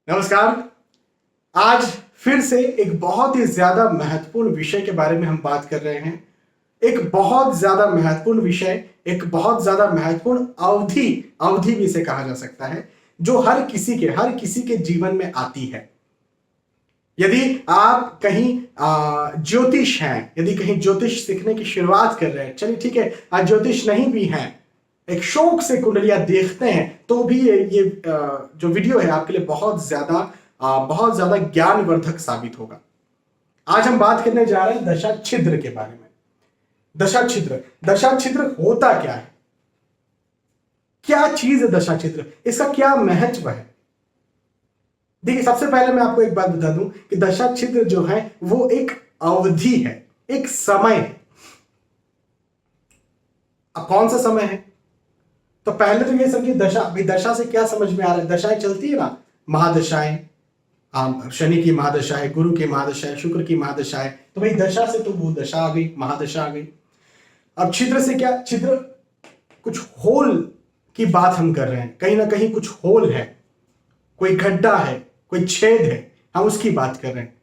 नमस्कार। आज फिर से एक बहुत ही ज्यादा महत्वपूर्ण विषय के बारे में हम बात कर रहे हैं। एक बहुत ज्यादा महत्वपूर्ण विषय, एक बहुत ज्यादा महत्वपूर्ण अवधि अवधि भी इसे कहा जा सकता है, जो हर किसी के जीवन में आती है। यदि आप कहीं ज्योतिष हैं, यदि कहीं ज्योतिष सीखने की शुरुआत कर रहे हैं, चलिए ठीक है, आज ज्योतिष नहीं भी हैं, एक शौक से कुंडलियां देखते हैं, तो भी ये जो वीडियो है आपके लिए बहुत ज्यादा ज्ञानवर्धक साबित होगा। आज हम बात करने जा रहे हैं दशा छिद्र के बारे में। दशा छिद्र होता क्या है, क्या चीज है दशा छिद्र, इसका क्या महत्व है। देखिए, सबसे पहले मैं आपको एक बात बता दूं कि दशा छिद्र जो है वो एक अवधि है, एक समय है। अब कौन सा समय है, तो पहले तो ये समझिए दशा से क्या समझ में आ रहा है। दशाएं चलती है ना, महादशाएं, शनि की महादशा है, गुरु की महादशा है, शुक्र की महादशा है, तो भाई दशा से तो वो दशा आ गई, महादशा आ गई। अब छिद्र से क्या, छिद्र कुछ होल की बात हम कर रहे हैं, कहीं ना कहीं कुछ होल है, कोई गड्ढा है, कोई छेद है, हम उसकी बात कर रहे हैं।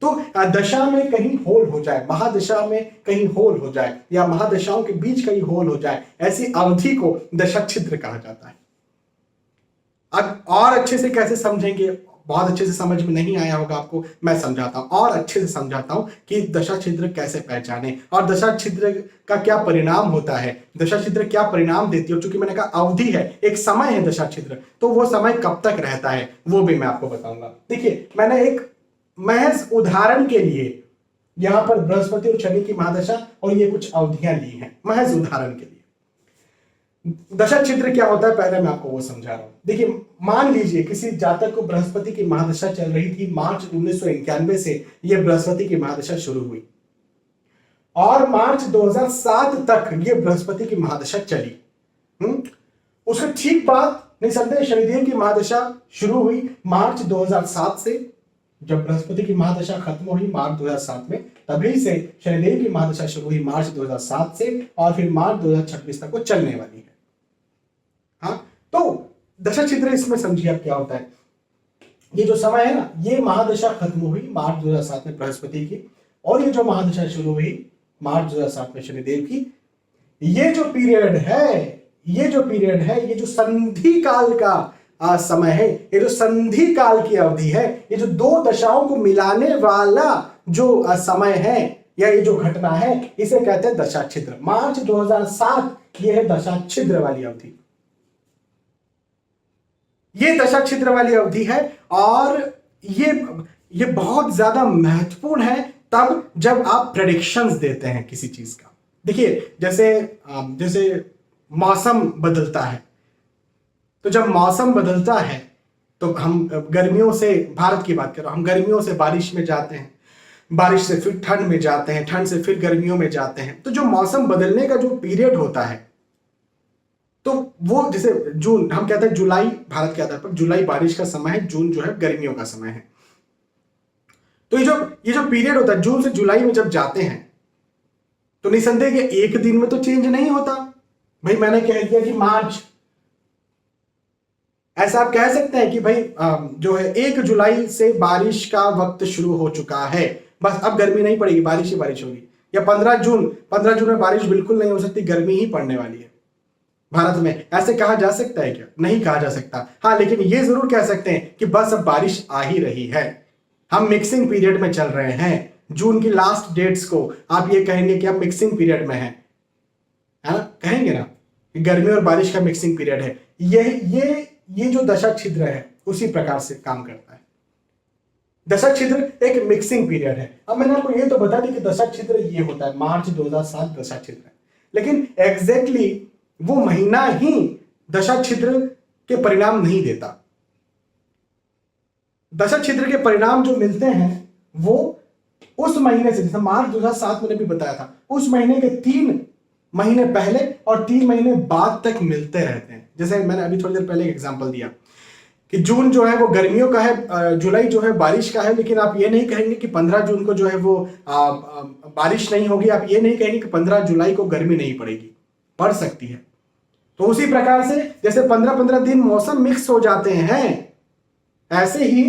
तो दशा में कहीं होल हो जाए, महादशा में कहीं होल हो जाए, या महादशाओं के बीच कहीं होल हो जाए, ऐसी अवधि को दशा छिद्र कहा जाता है। अब और अच्छे से कैसे समझेंगे, बहुत अच्छे से समझ में नहीं आया होगा आपको, मैं समझाता हूं, और अच्छे से समझाता हूं कि दशा छिद्र कैसे पहचाने और दशा छिद्र का क्या परिणाम होता है, दशा छिद्र क्या परिणाम देती है। चूंकि मैंने कहा अवधि है, एक समय है दशा छिद्र, तो वो समय कब तक रहता है वो भी मैं आपको बताऊंगा। देखिए, मैंने एक महज उदाहरण के लिए यहां पर बृहस्पति और शनि की महादशा और ये कुछ अवधियां ली हैं, महज उदाहरण के लिए। दशा छिद्र क्या होता है पहले मैं आपको वो समझा रहा हूं। देखिए, मान लीजिए किसी जातक को बृहस्पति की महादशा चल रही थी, मार्च 1991 से ये बृहस्पति की महादशा शुरू हुई और मार्च 2007 तक ये बृहस्पति की महादशा चली। उसके ठीक बाद निसंदेह शनिदेव की महादशा शुरू हुई मार्च 2007 से। जब बृहस्पति की महादशा खत्म हुई मार्च 2007 में, तभी से शनिदेव की महादशा शुरू हुई मार्च 2007 से, और फिर मार्च 2026 तक वो चलने वाली है। हाँ, तो दशा छिद्र इसमें समझिए आप क्या होता है। ये जो समय है ना, ये महादशा खत्म हुई मार्च 2007 में बृहस्पति की, और ये जो महादशा शुरू हुई मार्च 2007 में शनिदेव की। ये जो पीरियड है, ये जो संधि काल का समय है, ये जो संधि काल की अवधि है, ये जो दो दशाओं को मिलाने वाला जो समय है या ये जो घटना है, इसे कहते हैं दशा छिद्र। मार्च 2007 ये है दशा छिद्र वाली अवधि, ये दशा छिद्र वाली अवधि है। और ये बहुत ज्यादा महत्वपूर्ण है तब जब आप प्रेडिक्शंस देते हैं किसी चीज का। देखिए, जैसे मौसम बदलता है, तो जब मौसम बदलता है तो हम गर्मियों से, भारत की बात कर रहा हूं, हम गर्मियों से बारिश में जाते हैं, बारिश से फिर ठंड में जाते हैं, ठंड से फिर गर्मियों में जाते हैं। तो जो मौसम बदलने का जो पीरियड होता है, तो वो जैसे जून, हम कहते हैं जुलाई, भारत के आधार पर जुलाई बारिश का समय है, जून जो है गर्मियों का समय है। तो ये जो पीरियड होता है जून से जुलाई में जब जाते हैं, तो निसंदेह कि एक दिन में तो चेंज नहीं होता। भाई मैंने कह दिया कि मार्च, ऐसा आप कह सकते हैं कि भाई जो है 1 जुलाई से बारिश का वक्त शुरू हो चुका है, बस अब गर्मी नहीं पड़ेगी, बारिश ही बारिश होगी। या 15 जून में बारिश बिल्कुल नहीं हो सकती, गर्मी ही पड़ने वाली है भारत में। ऐसे कहा जा सकता है क्या? नहीं कहा जा सकता। हाँ, लेकिन ये जरूर कह सकते हैं कि बस अब बारिश आ ही रही है, हम मिक्सिंग पीरियड में चल रहे हैं। जून की लास्ट डेट्स को आप ये कहेंगे कि हम मिक्सिंग पीरियड में हैं, है ना, कहेंगे ना, गर्मी और बारिश का मिक्सिंग पीरियड है। ये जो दशा छिद्र है उसी प्रकार से काम करता है। दशा छिद्र एक मिक्सिंग पीरियड है। अब मैंने आपको ये तो बता दी कि दशा छिद्र ये होता है, मार्च 2007 दशा छिद्र है, लेकिन एग्जैक्टली वो महीना ही दशा छिद्र के परिणाम नहीं देता। दशा छिद्र के परिणाम जो मिलते हैं वो उस महीने से, जैसे मार्च 2007 मैंने भी बताया था, उस महीने के 3 महीने पहले और 3 महीने बाद तक मिलते रहते हैं। जैसे मैंने अभी थोड़ी देर पहले एक एग्जांपल दिया कि जून जो है वो गर्मियों का है, जुलाई जो है बारिश का है, लेकिन आप ये नहीं कहेंगे कि 15 जून को जो है वो बारिश नहीं होगी, आप ये नहीं कहेंगे कि 15 जुलाई को गर्मी नहीं पड़ेगी, पड़ सकती है। तो उसी प्रकार से जैसे 15-15 दिन मौसम मिक्स हो जाते हैं, ऐसे ही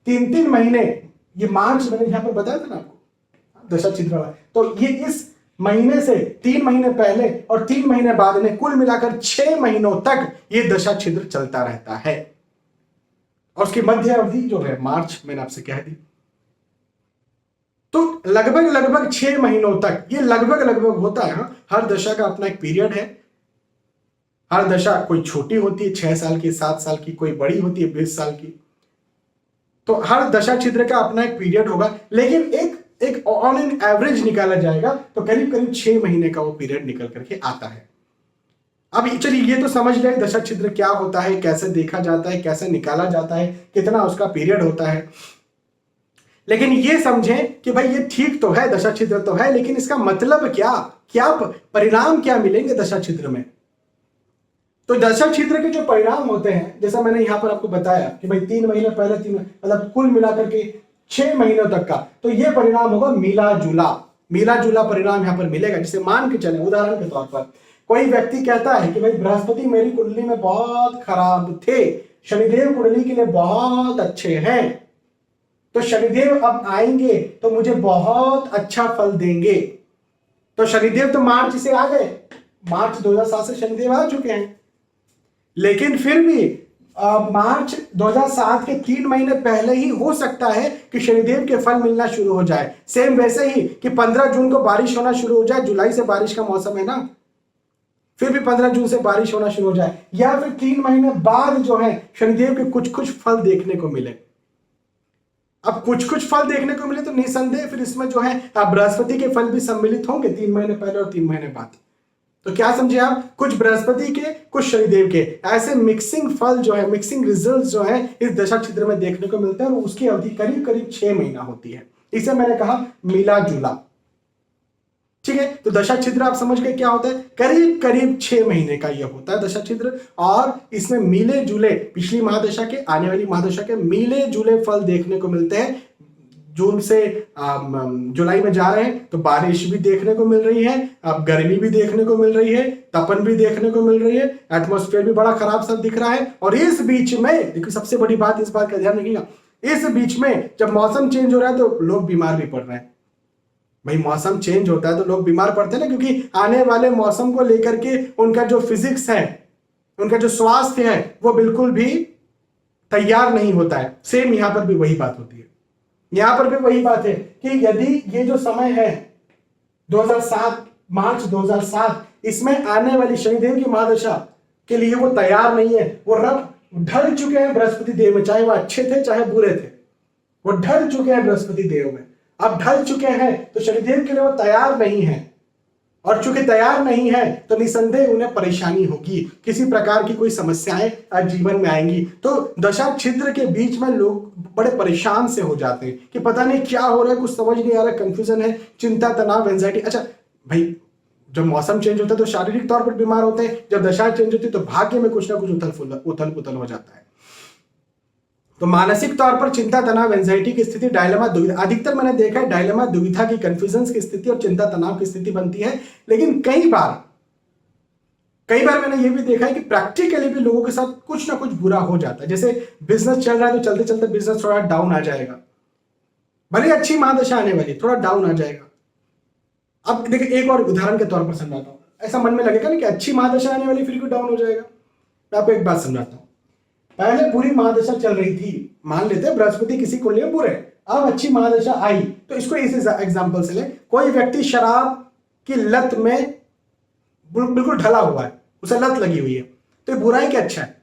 3-3 महीने, ये मार्च मैंने यहां पर बताया था ना आपको दशा छिद्र वाला, तो ये इस महीने से 3 महीने पहले और 3 महीने बाद में कुल मिलाकर 6 महीनों तक ये दशा छिद्र चलता रहता है। और उसकी मध्य अवधि जो है मार्च, मैंने आपसे कह दी। तो लगभग 6 महीनों तक ये लगभग होता है। हर दशा का अपना एक पीरियड है। हर दशा कोई छोटी होती है 6 साल की, 7 साल की, कोई बड़ी होती है 20 साल की। तो हर दशा छिद्र का अपना एक पीरियड होगा, लेकिन एक ऑन एन एवरेज निकाला जाएगा तो करीब 6 महीने का वो पीरियड निकल करके आता है। अब चलिए ये तो समझ गए दशा छिद्र क्या होता है, कैसे देखा जाता है, कैसे निकाला जाता है, कितना उसका पीरियड होता है। लेकिन ये समझें कि भाई ये ठीक तो है, दशा छिद्र तो है, लेकिन इसका मतलब क्या परिणाम क्या मिलेंगे दशा छिद्र में। तो दशा छिद्र के जो परिणाम होते हैं, जैसा मैंने यहां पर आपको बताया कि भाई 3 महीने पहले, 3 मतलब कुल मिलाकर के 6 महीनों तक का, तो ये परिणाम होगा मिला जुला परिणाम यहां पर मिलेगा। जैसे मान के चले उदाहरण के तौर पर कोई व्यक्ति कहता है कि भाई बृहस्पति मेरी कुंडली में बहुत खराब थे, शनिदेव कुंडली के लिए बहुत अच्छे हैं, तो शनिदेव अब आएंगे तो मुझे बहुत अच्छा फल देंगे। तो शनिदेव तो मार्च से आ गए, मार्च 2007 से शनिदेव आ चुके हैं, लेकिन फिर भी मार्च 2007 के 3 महीने पहले ही हो सकता है कि शनिदेव के फल मिलना शुरू हो जाए। सेम वैसे ही कि 15 जून को बारिश होना शुरू हो जाए, जुलाई से बारिश का मौसम है ना, फिर भी 15 जून से बारिश होना शुरू हो जाए, या फिर 3 महीने बाद जो है शनिदेव के कुछ फल देखने को मिले। अब कुछ फल देखने को मिले तो निसंदेह फिर इसमें जो है बृहस्पति के फल भी सम्मिलित होंगे 3 महीने पहले और 3 महीने बाद। तो क्या समझे आप, कुछ बृहस्पति के कुछ शनिदेव के, ऐसे मिक्सिंग फल जो है, मिक्सिंग रिजल्ट जो है इस दशा छिद्र में देखने को मिलते हैं, और उसकी अवधि करीब 6 महीना होती है। इसे मैंने कहा मिला जुला। ठीक है, तो दशा छिद्र आप समझ गए क्या होता है, करीब 6 महीने का यह होता है दशा छिद्र, और इसमें मिले जुले पिछली महादशा के, आने वाली महादशा के मिले जुले फल देखने को मिलते हैं। जून से जुलाई में जा रहे हैं तो बारिश भी देखने को मिल रही है, अब गर्मी भी देखने को मिल रही है, तपन भी देखने को मिल रही है, एटमॉस्फेयर भी बड़ा खराब सा दिख रहा है। और इस बीच में देखिए सबसे बड़ी बात, इस बात का ध्यान रखिएगा, इस बीच में जब मौसम चेंज हो रहा है तो लोग बीमार भी पड़ रहे हैं। भाई मौसम चेंज होता है तो लोग बीमार पड़ते हैं ना, क्योंकि आने वाले मौसम को लेकर के उनका जो फिजिक्स है, उनका जो स्वास्थ्य है, वो बिल्कुल भी तैयार नहीं होता है। सेम यहां पर भी वही बात होती है, यहां पर भी वही बात है कि यदि ये जो समय है 2007, मार्च 2007, इसमें आने वाली शनिदेव की महादशा के लिए वो तैयार नहीं है, वो रब ढल चुके हैं बृहस्पति देव में, चाहे वो अच्छे थे चाहे बुरे थे, वो ढल चुके हैं बृहस्पति देव में। अब ढल चुके हैं तो शनिदेव के लिए वो तैयार नहीं है, और चूंकि तैयार नहीं है तो निसंदेह उन्हें परेशानी होगी, किसी प्रकार की कोई समस्याएं जीवन में आएंगी। तो दशा छिद्र के बीच में लोग बड़े परेशान से हो जाते हैं कि पता नहीं क्या हो रहा है, कुछ समझ नहीं आ रहा, कंफ्यूजन है, चिंता, तनाव, एंजाइटी। अच्छा भाई, जब मौसम चेंज होता है तो शारीरिक तौर पर बीमार होते हैं, जब दशा चेंज होती है तो भाग्य में कुछ ना कुछ उथल पुथल हो जाता है। तो मानसिक तौर पर चिंता, तनाव, एंजाइटी की स्थिति, डायलेमा, दुविधा, अधिकतर मैंने देखा है डायलेमा, दुविधा की, कंफ्यूजन की स्थिति और चिंता, तनाव की स्थिति बनती है। लेकिन कई बार मैंने ये भी देखा है कि प्रैक्टिकली भी लोगों के साथ कुछ ना कुछ बुरा हो जाता है। जैसे बिजनेस चल रहा है तो चलते चलते बिजनेस थोड़ा डाउन आ जाएगा, भले अच्छी महादशा आने वाली, थोड़ा डाउन आ जाएगा। अब देखिए एक और उदाहरण के तौर पर समझाता हूं, ऐसा मन में लगेगा ना कि अच्छी महादशा आने वाली फिर क्यों डाउन हो जाएगा। मैं आपको एक बात समझाता हूं, पहले बुरी महादशा चल रही थी, मान लेते हैं बृहस्पति किसी कुंडली में बुरे, अब अच्छी महादशा आई, तो इसको इस एग्जांपल से ले, कोई व्यक्ति शराब की लत में बिल्कुल ढला हुआ है, उसे लत लगी हुई है, तो ये बुरा है कि अच्छा है?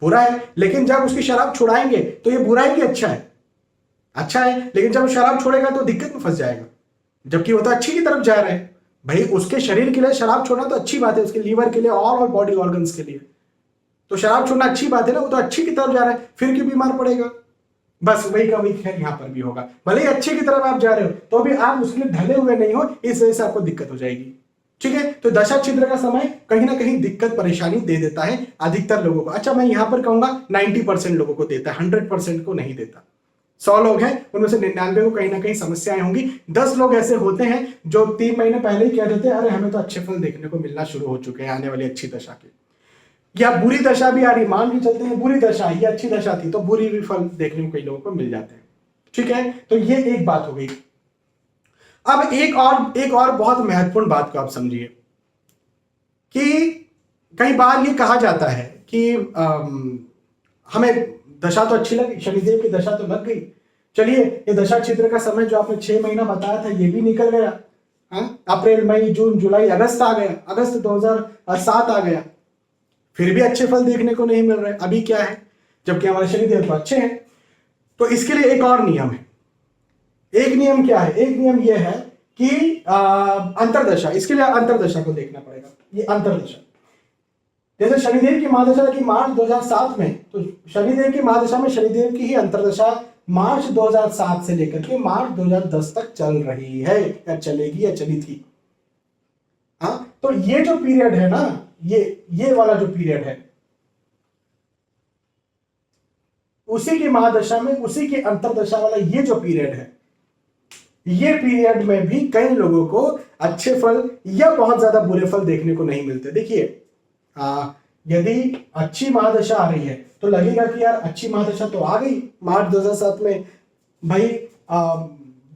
बुरा है। लेकिन जब उसकी शराब छुड़ाएंगे तो ये बुरा है कि अच्छा है? अच्छा है। लेकिन जब शराब छोड़ेगा तो दिक्कत में फंस जाएगा, जबकि वो तो अच्छी की तरफ जा रहा है। भाई उसके शरीर के लिए शराब छोड़ना तो अच्छी बात है, उसके लीवर के लिए और बॉडी ऑर्गन्स के लिए तो शराब छोड़ना अच्छी बात है ना, वो तो अच्छी की तरफ जा रहा है, फिर क्यों बीमार पड़ेगा? बस वही का वही खैर यहां पर भी होगा, भले ही अच्छे की तरफ आप जा रहे हो तो भी आप उसके लिए ढले हुए नहीं हो, इस वजह से आपको दिक्कत हो जाएगी। ठीक है, तो दशा छिद्र का समय कहीं ना कहीं दिक्कत परेशानी दे देता है अधिकतर लोगों को। अच्छा, मैं यहां पर कहूंगा 90% लोगों को देता है, 100% को नहीं देता। 100 लोग हैं, उनमें से 99 को कहीं ना कहीं समस्याएं होंगी। 10 लोग ऐसे होते हैं जो 3 महीने पहले ही कह देते हैं अरे हमें तो अच्छे फल देखने को मिलना शुरू हो चुके हैं आने वाली अच्छी दशा के। या बुरी दशा भी आ रही, मान के चलते हैं बुरी दशा, ये अच्छी दशा थी तो बुरी भी फल देखने को कई लोगों को मिल जाते हैं। ठीक है, तो ये एक बात हो गई। अब एक और बहुत महत्वपूर्ण बात को आप समझिए कि कई बार ये कहा जाता है कि हमें दशा तो अच्छी लगी, शनिदेव की दशा तो लग गई, चलिए ये दशा छिद्र का समय जो आपने 6 महीना बताया था ये भी निकल गया। अप्रैल, मई, जून, जुलाई, अगस्त आ गया, अगस्त 2007 आ गया, फिर भी अच्छे फल देखने को नहीं मिल रहे। अभी क्या है, जबकि हमारे शनिदेव तो अच्छे हैं। तो इसके लिए एक और नियम है। एक नियम क्या है? एक नियम यह है कि अंतरदशा, इसके लिए अंतरदशा को देखना पड़ेगा। ये अंतरदशा, जैसे शनिदेव की महादशा लगी मार्च 2007 में, तो शनिदेव की महादशा में शनिदेव की ही अंतरदशा मार्च 2007 से लेकर के मार्च 2010 तक चल रही है, या चलेगी, या चली थी। हाँ, तो ये जो पीरियड है ना, ये वाला जो पीरियड है, उसी की महादशा में, उसी की अंतरदशा वाला ये जो पीरियड है, ये पीरियड में भी कई लोगों को अच्छे फल या बहुत ज्यादा बुरे फल देखने को नहीं मिलते। देखिए, यदि अच्छी महादशा आ रही है तो लगेगा कि यार अच्छी महादशा तो आ गई मार्च 2007 में, भाई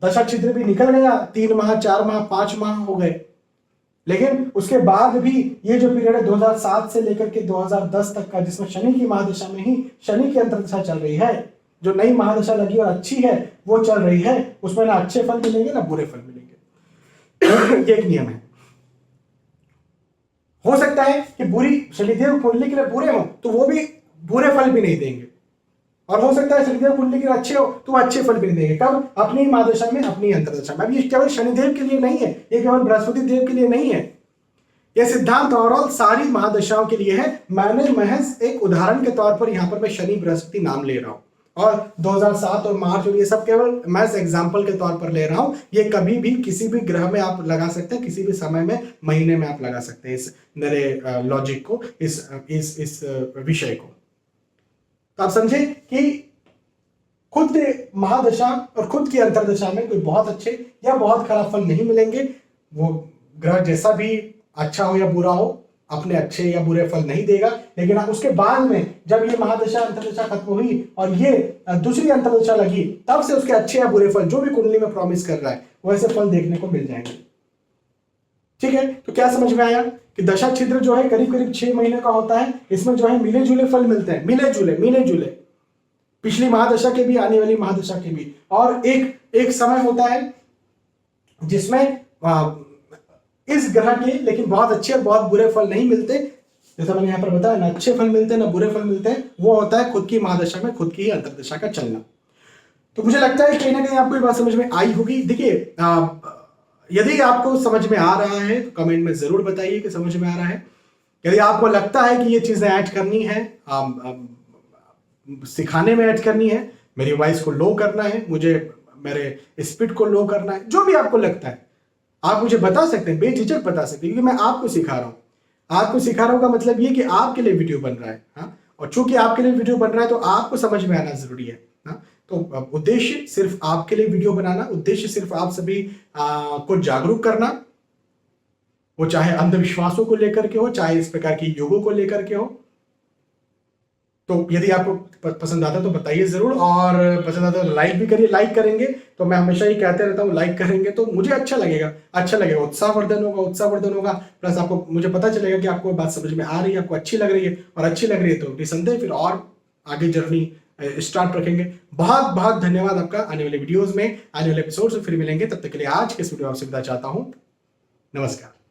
दशा छिद्र भी निकल गया, 3 माह, 4 माह, 5 माह हो गए। लेकिन उसके बाद भी ये जो पीरियड है 2007 से लेकर के 2010 तक का, जिसमें शनि की महादशा में ही शनि की अंतर्दशा चल रही है, जो नई महादशा लगी और अच्छी है वो चल रही है, उसमें ना अच्छे फल मिलेंगे ना बुरे फल मिलेंगे। ये एक नियम है। हो सकता है कि बुरी शनिदेव कुंडली के लिए बुरे हो तो वो भी बुरे फल भी नहीं देंगे, और हो सकता है शनिदेव कुंडली के लिए अच्छे हो तो अच्छे फल भी नहीं देंगे। कब? अपनी महादशा में, अपनी अंतर्दशा में। अब ये केवल शनिदेव के लिए नहीं है, ये केवल बृहस्पति देव के लिए नहीं है, यह सिद्धांत ओवरऑल सारी महादशाओं के लिए है। मैंने महज एक उदाहरण के तौर पर यहां पर मैं शनि बृहस्पति नाम ले रहा हूं, और 2007 और मार्च और ये सब केवल मैं एग्जांपल के तौर पर ले रहा हूं। ये कभी भी किसी भी ग्रह में आप लगा सकते हैं, किसी भी समय में, महीने में आप लगा सकते हैं इस मेरे लॉजिक को, इस विषय को। तो आप समझे कि खुद महादशा और खुद की अंतर्दशा में कोई बहुत अच्छे या बहुत खराब फल नहीं मिलेंगे। वो ग्रह जैसा भी अच्छा हो या बुरा हो, अपने अच्छे या बुरे फल नहीं देगा। लेकिन उसके बाद में जब ये महादशा अंतर्दशा खत्म हुई और ये दूसरी अंतर्दशा लगी, तब से उसके अच्छे या बुरे फल जो भी कुंडली में प्रॉमिस कर रहा है वैसे फल देखने को मिल जाएंगे। ठीक है, तो क्या समझ में आया कि दशा छिद्र जो है करीब करीब 6 महीने का होता है। इसमें जो है मिले जुले फल मिलते हैं, मिले जुले, पिछली महादशा के भी, आने वाली महादशा के भी। और एक समय होता है जिसमें इस ग्रह के लेकिन बहुत अच्छे और बहुत बुरे फल नहीं मिलते, जैसा मैंने यहां पर बताया, ना अच्छे फल मिलते हैं ना बुरे फल मिलते हैं। वो होता है खुद की महादशा में खुद की ही अंतर्दशा का चलना। तो मुझे लगता है कहीं ना कहीं आपको ये बात समझ में आई होगी। देखिए, यदि आपको समझ में आ रहा है तो कमेंट में जरूर बताइए कि समझ में आ रहा है। यदि आपको लगता है कि ये चीजें ऐड करनी है, सिखाने में ऐड करनी है, मेरी वॉइस को लो करना है, मुझे मेरे स्पीड को लो करना है, जो भी आपको लगता है आप मुझे बता सकते हैं, बेझिझक बता सकते हैं, क्योंकि मैं आपको सिखा रहा हूं। आपको सिखा रहा हूं का मतलब ये कि आपके लिए वीडियो बन रहा है। हाँ, और चूंकि आपके लिए वीडियो बन रहा है तो आपको समझ में आना जरूरी है। हाँ, तो उद्देश्य सिर्फ आपके लिए वीडियो बनाना, उद्देश्य सिर्फ आप सभी को जागरूक करना, वो चाहे अंधविश्वासों को लेकर के हो, चाहे इस प्रकार की योगों को लेकर के हो। तो यदि आपको पसंद आता तो बताइए जरूर, और पसंद आता तो लाइक भी करिए। लाइक करेंगे तो मैं हमेशा ही कहते रहता हूँ, लाइक करेंगे तो मुझे अच्छा लगेगा, उत्साहवर्धन होगा। प्लस आपको, मुझे पता चलेगा कि आपको बात समझ में आ रही है, आपको अच्छी लग रही है, और अच्छी लग रही है तो निसंदेह फिर और आगे जर्नी स्टार्ट रखेंगे। बहुत बहुत धन्यवाद आपका। आने वाले वीडियोज में, आने वाले एपिसोड से फिर मिलेंगे। तब तक के लिए आज के इस वीडियो आपसे विदा चाहता हूँ। नमस्कार।